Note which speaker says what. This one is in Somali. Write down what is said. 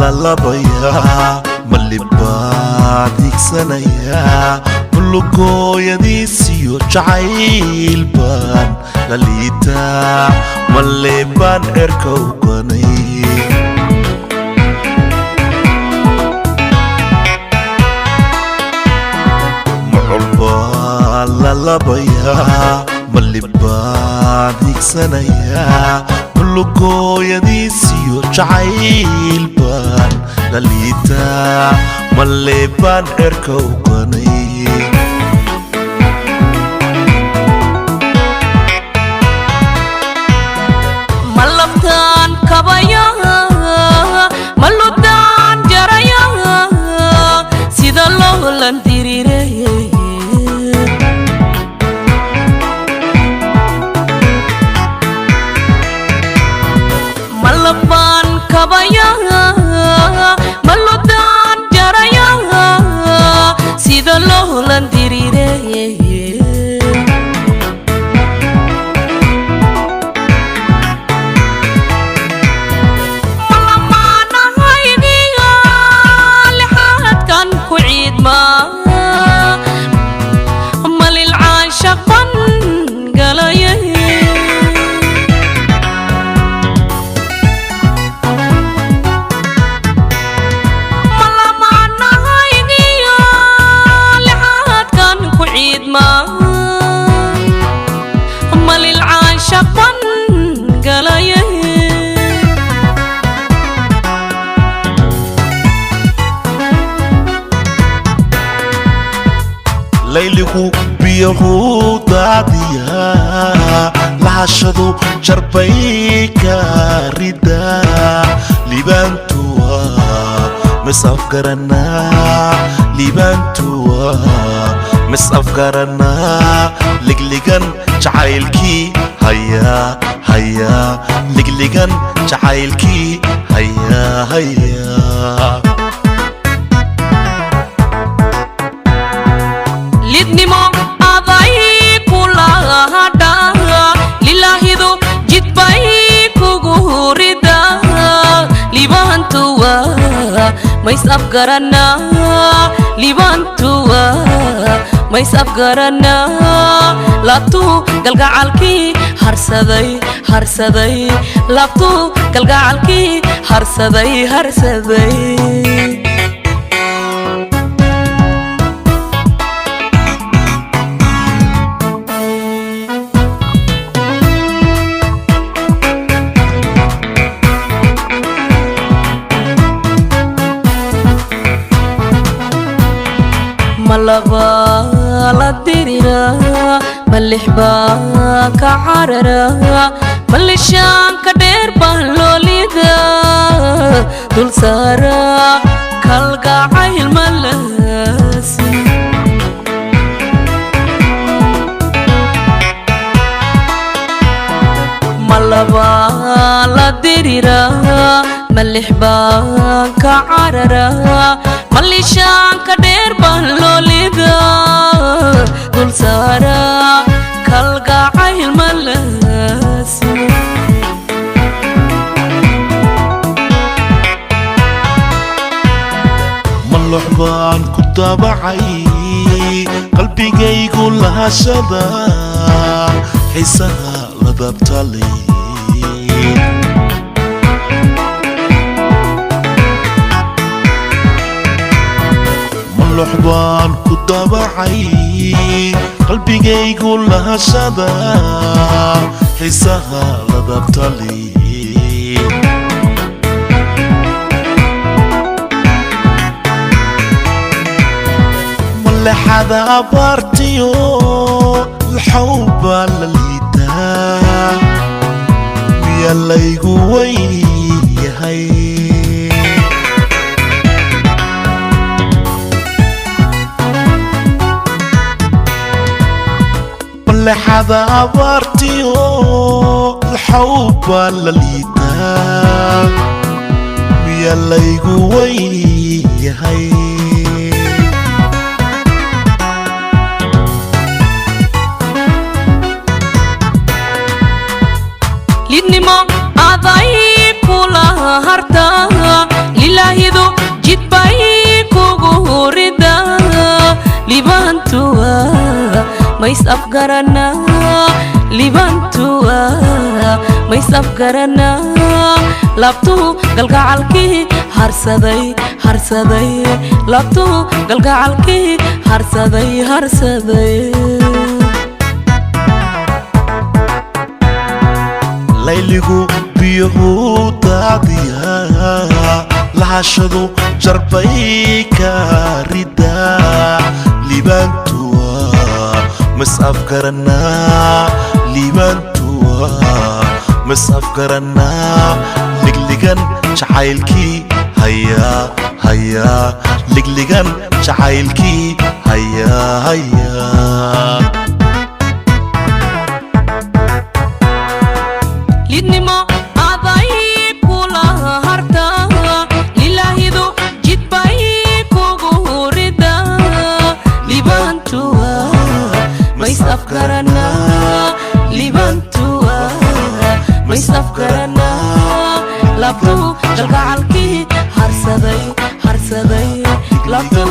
Speaker 1: lalabayaa malibaad higsanayaa mulugooyadiisiyo jacayl baan la liitaa malle baan cirka u ganay mucul baan lalabayaa malibaad higsanayaa mulugooyadiisiyo jacayl baan la liitaa malle baan cirka u ganay
Speaker 2: malabtaan kabaya maludaan jaraya sida loolan diriirey malabaan kabaya maludaan jaraya sida loolan diriirey
Speaker 1: layligu biyahu daadiyaa lahashadu jarbay ka ridaa libaantuwa misafgaranaa libaantuwa misafgaranaa ligligan jacaylkii hayaa hayaa ligligan jacaylkii hayaa hayaa
Speaker 2: lidnimo aday kula hadha lilahidu jidbay kugu rida libaantuwa mays afgaranaa libaantuwa mays afgaranaa laabtu galgacalkii harsaday harsaday laabtu galgacalkii harsaday harsaday malaba la dirira malixba ka carara malishaan ka dheer baan loolida dul saara kalgacayl malasi malaba la dirira malixba ka carara malishaan ka dheer baan loolida dul saara kalgacayl malasi
Speaker 1: malux baan ku dabacay qalbigaygu lahashada xiisaha ladabtalay malux baan ku dabacay qalbigaygu lahashada xiisaha ladabtalay malexada abaartiyo الحب لليتا يلا يقوي هاي لحظة عبرتي الحب لليتا يلا يقوي هاي
Speaker 2: lidnimo aday kula harta lila lilaahidu jidbay kugu rida libantuwa mays afgarana libantuwa mays afgarana labtu galgacalkii harsaday harsaday labtu galgacalkii harsaday harsaday
Speaker 1: layligu biyuhu daadiya lahashadu jarbay ka rida libantuwa mas afgarana libantuwa mas afgarana ligligan jacaylkii haya haya ligligan jacaylkii haya haya
Speaker 2: lidnimo aday kula harta lilaahidu jidbay kugu rida libantuwa mays afgarana libantuwa mays afgarana labtu galgacalkii harsaday harsaday labtu